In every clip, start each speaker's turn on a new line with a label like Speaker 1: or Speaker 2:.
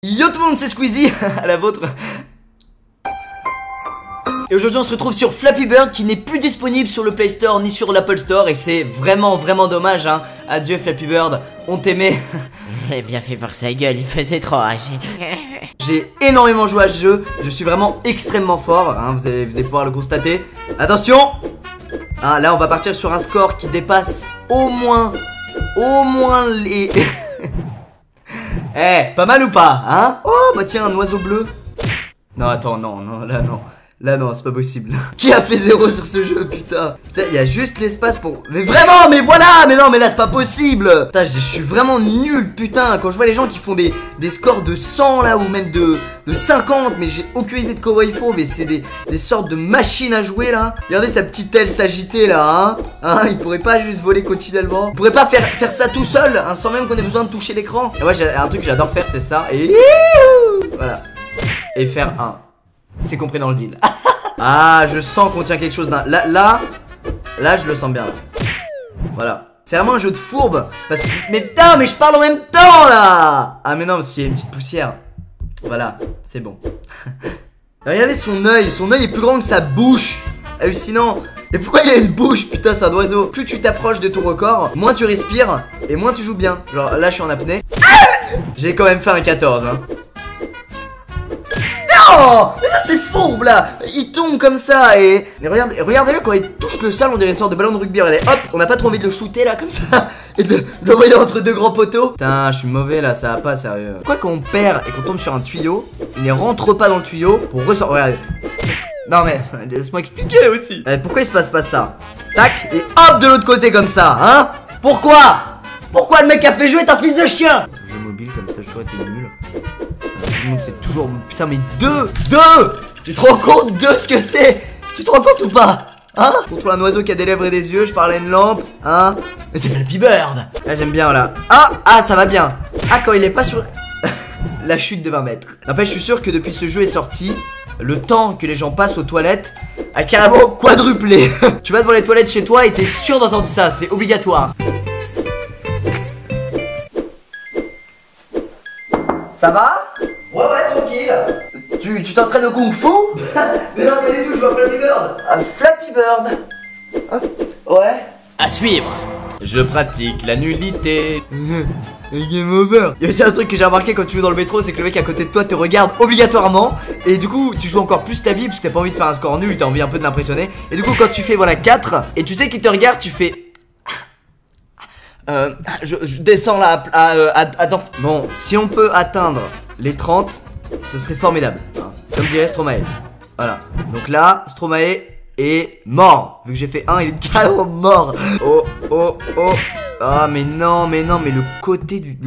Speaker 1: Yo tout le monde, c'est Squeezie, à la vôtre. Et aujourd'hui on se retrouve sur Flappy Bird qui n'est plus disponible sur le Play Store ni sur l'Apple Store. Et c'est vraiment dommage hein. Adieu Flappy Bird, on t'aimait.
Speaker 2: Bien fait pour sa gueule, il faisait trop rager.
Speaker 1: J'ai énormément joué à ce jeu, je suis vraiment extrêmement fort hein, vous allez pouvoir le constater. Attention hein, là on va partir sur un score qui dépasse au moins les... Eh, pas mal ou pas, hein? Oh, bah tiens, un oiseau bleu. Non, attends, non, là non. Là non, c'est pas possible. Qui a fait 0 sur ce jeu, putain? Putain, il y a juste l'espace pour... Mais vraiment, mais voilà! Mais non, mais là, c'est pas possible! Putain, je suis vraiment nul, putain. Quand je vois les gens qui font des scores de 100, là, ou même de 50, mais j'ai aucune idée de comment il faut, mais c'est des sortes de machines à jouer, là. Regardez sa petite aile s'agiter, là, hein? Il pourrait pas juste voler continuellement. Il pourrait pas faire ça tout seul, hein, sans même qu'on ait besoin de toucher l'écran. Et ouais, j'ai un truc que j'adore faire, c'est ça. Et... voilà. Et faire un... C'est compris dans le deal. Ah, je sens qu'on tient quelque chose d'un... Là, je le sens bien. Là. Voilà. C'est vraiment un jeu de fourbe. Parce que... Mais putain, mais je parle en même temps, là. Ah, mais non, s'il y a une petite poussière. Voilà, c'est bon. Regardez son œil est plus grand que sa bouche. Hallucinant. Et pourquoi il a une bouche, putain, c'est un oiseau. Plus tu t'approches de ton record, moins tu respires et moins tu joues bien. Genre, là, je suis en apnée. J'ai quand même fait un 14, hein. Oh, mais ça c'est fourbe là. Il tombe comme ça et regardez-le quand il touche le sol, on dirait une sorte de ballon de rugby. Regardez, hop, on n'a pas trop envie de le shooter là comme ça et de l'envoyer entre deux grands poteaux. Putain, je suis mauvais là, ça va pas, sérieux. Pourquoi quand on perd et qu'on tombe sur un tuyau, il ne rentre pas dans le tuyau pour ressortir? Regardez. Non mais, laisse-moi expliquer aussi. Pourquoi il se passe pas ça? Tac, et hop de l'autre côté comme ça, hein? Pourquoi le mec a fait jouer est un fils de chien? Jeu mobile comme ça, je trouve que t'es nul. Tout le monde sait toujours... Putain mais deux. Tu te rends compte de ce que c'est? Tu te rends compte ou pas? Hein? Contre un oiseau qui a des lèvres et des yeux, je parle à une lampe. Hein? Mais c'est Flappy Bird. Là j'aime bien là. Ah ça va bien. Ah quand il est pas sur... La chute de 20 mètres. Après je suis sûr que depuis ce jeu est sorti, le temps que les gens passent aux toilettes a carrément quadruplé. Tu vas devant les toilettes chez toi et t'es sûr d'entendre ça, c'est obligatoire. Ça va? Ouais, tranquille. Tu t'entraînes au kung fu? Mais non, pas du tout, je vois Flappy Bird. Ah, Flappy Bird. Hein? Ouais.
Speaker 2: À suivre.
Speaker 1: Je pratique la nullité. Game over. Il y a aussi un truc que j'ai remarqué quand tu joues dans le métro, c'est que le mec à côté de toi te regarde obligatoirement. Et du coup, tu joues encore plus ta vie parce que t'as pas envie de faire un score nul, t'as envie un peu de l'impressionner. Et du coup, quand tu fais voilà 4 et tu sais qu'il te regarde, tu fais... je descends là bon, si on peut atteindre les 30, ce serait formidable hein, comme dirait Stromae. Voilà, donc là, Stromae est mort. Vu que j'ai fait 1, il est carrément mort. Oh. Ah mais non, mais le côté du...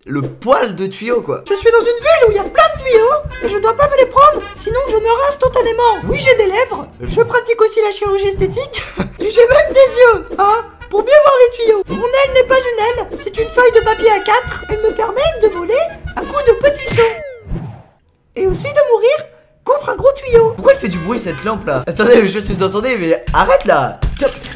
Speaker 1: Le poil de tuyau quoi.
Speaker 3: Je suis dans une ville où il y a plein de tuyaux et je dois pas me les prendre, sinon je meurs instantanément. Oui, j'ai des lèvres, je pratique aussi la chirurgie esthétique et j'ai même des yeux, hein, pour mieux voir les tuyaux. Mon aile n'est pas une aile, c'est une feuille de papier A4. Elle me permet de voler à coups de petits sauts et aussi de mourir contre un gros tuyau.
Speaker 1: Pourquoi elle fait du bruit cette lampe là? Attendez, je sais pas si vous entendez, mais arrête là.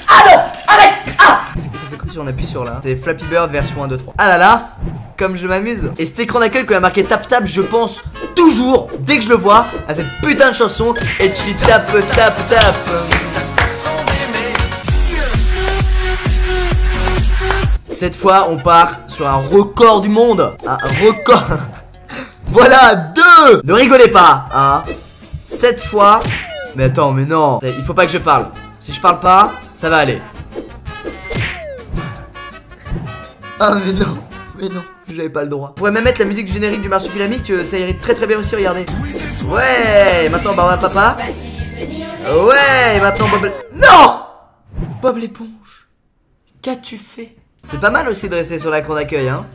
Speaker 1: Ah non, arrête. Ah, ça fait quoi si on appuie sur là? C'est Flappy Bird version 1, 2, 3. Ah là là, comme je m'amuse. Et cet écran d'accueil quand il y a marqué tap tap, je pense toujours, dès que je le vois, à cette putain de chanson. Et tu tapes. Cette fois on part sur un record du monde. Un record. Voilà, 2. Ne rigolez pas, hein. Cette fois. Mais attends, mais non, il faut pas que je parle. Si je parle pas, ça va aller. Ah mais non, j'avais pas le droit. On pourrait même mettre la musique du générique du Marsupilami, que ça irait très bien aussi, regardez. Ouais, maintenant Barba Papa. Ouais, maintenant Bob... Non, Bob l'éponge, qu'as-tu fait? C'est pas mal aussi de rester sur l'écran d'accueil, hein.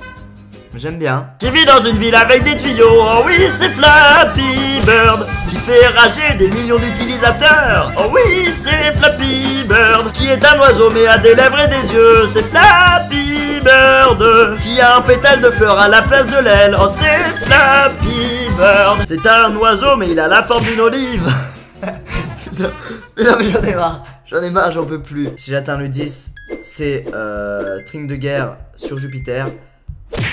Speaker 1: J'aime bien.
Speaker 4: Qui vit dans une ville avec des tuyaux. Oh oui, c'est Flappy Bird qui fait rager des millions d'utilisateurs. Oh oui, c'est Flappy Bird qui est un oiseau mais a des lèvres et des yeux. C'est Flappy Bird qui a un pétale de fleur à la place de l'aile. Oh, c'est Flappy Bird. C'est un oiseau mais il a la forme d'une olive.
Speaker 1: Non mais j'en ai marre, j'en peux plus. Si j'atteins le 10, c'est string de guerre sur Jupiter.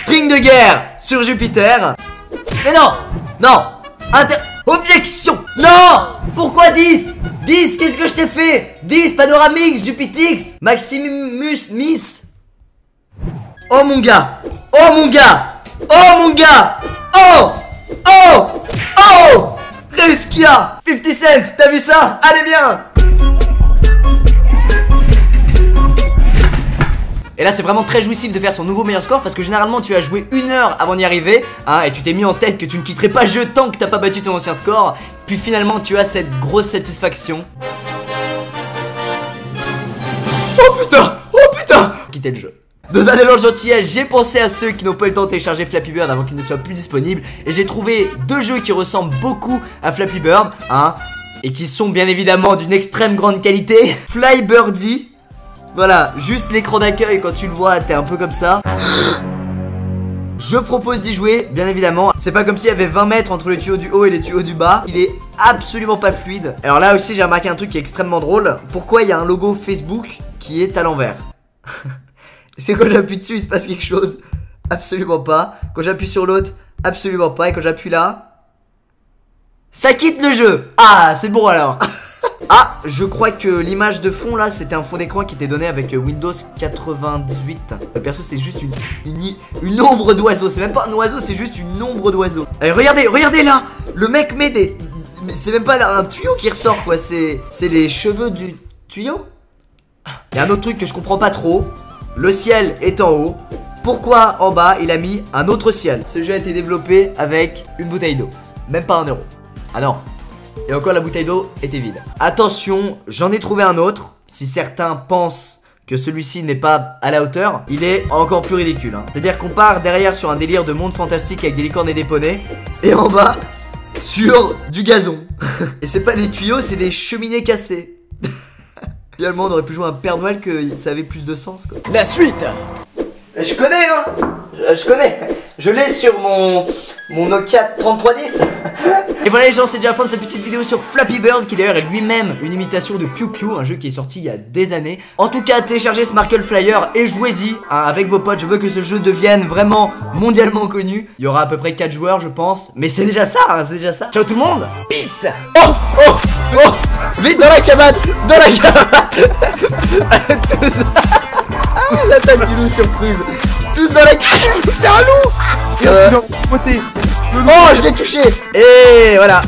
Speaker 1: String de guerre sur Jupiter. Mais non, non. Objection. Non. Pourquoi 10? 10, qu'est-ce que je t'ai fait? 10, Panoramix, Jupitix, Maximus, Miss. Oh mon gars. Oh mon gars. Oh mon gars. Oh. Oh. Oh. Qu'est-ce qu'il y a? 50 Cent, t'as vu ça? Allez viens. Et là c'est vraiment très jouissif de faire son nouveau meilleur score parce que généralement tu as joué 1 heure avant d'y arriver hein, et tu t'es mis en tête que tu ne quitterais pas le jeu tant que t'as pas battu ton ancien score. Puis finalement tu as cette grosse satisfaction. Oh putain. Oh putain. Quitter le jeu. Dans un élan gentillesse, j'ai pensé à ceux qui n'ont pas eu le temps de télécharger Flappy Bird avant qu'il ne soit plus disponible. Et j'ai trouvé 2 jeux qui ressemblent beaucoup à Flappy Bird hein, et qui sont bien évidemment d'une extrême grande qualité. Fly Birdie. Voilà, juste l'écran d'accueil, quand tu le vois, t'es un peu comme ça. Je propose d'y jouer, bien évidemment. C'est pas comme s'il y avait 20 mètres entre les tuyaux du haut et les tuyaux du bas. Il est absolument pas fluide. Alors là aussi, j'ai remarqué un truc qui est extrêmement drôle. Pourquoi il y a un logo Facebook qui est à l'envers? Est-ce que quand j'appuie dessus, il se passe quelque chose? Absolument pas. Quand j'appuie sur l'autre, absolument pas. Et quand j'appuie là, ça quitte le jeu. Ah, c'est bon alors. Ah, je crois que l'image de fond là, c'était un fond d'écran qui était donné avec Windows 98. Le perso, c'est juste une ombre d'oiseau. C'est même pas un oiseau, c'est juste une ombre d'oiseau. Regardez, regardez là. Le mec met des... C'est même pas là, un tuyau qui ressort quoi. C'est les cheveux du tuyau. Il y a un autre truc que je comprends pas trop. Le ciel est en haut. Pourquoi en bas il a mis un autre ciel? Ce jeu a été développé avec une bouteille d'eau. Même pas 1 euro. Ah non. Et encore la bouteille d'eau était vide. Attention, j'en ai trouvé un autre. Si certains pensent que celui-ci n'est pas à la hauteur, il est encore plus ridicule hein. C'est-à-dire qu'on part derrière sur un délire de monde fantastique avec des licornes et des poneys. Et en bas, sur du gazon. Et c'est pas des tuyaux, c'est des cheminées cassées. Finalement on aurait pu jouer un Père Noël que ça avait plus de sens quoi.
Speaker 2: La suite.
Speaker 1: Je connais hein. Je connais. Je l'ai sur mon Nokia 3310. Et voilà les gens, c'est déjà la fin de cette petite vidéo sur Flappy Bird, qui d'ailleurs est lui-même une imitation de Pew Pew, un jeu qui est sorti il y a des années. En tout cas, téléchargez Sparkle Flyer et jouez-y hein, avec vos potes. Je veux que ce jeu devienne vraiment mondialement connu. Il y aura à peu près 4 joueurs je pense. Mais c'est déjà ça hein, c'est déjà ça. Ciao tout le monde. Peace. Oh oh oh. Vite dans la cabane. Dans la cabane. L'attaque du loup surprise. Tous dans la cabane. C'est un loup. Oh je l'ai touché. Et voilà.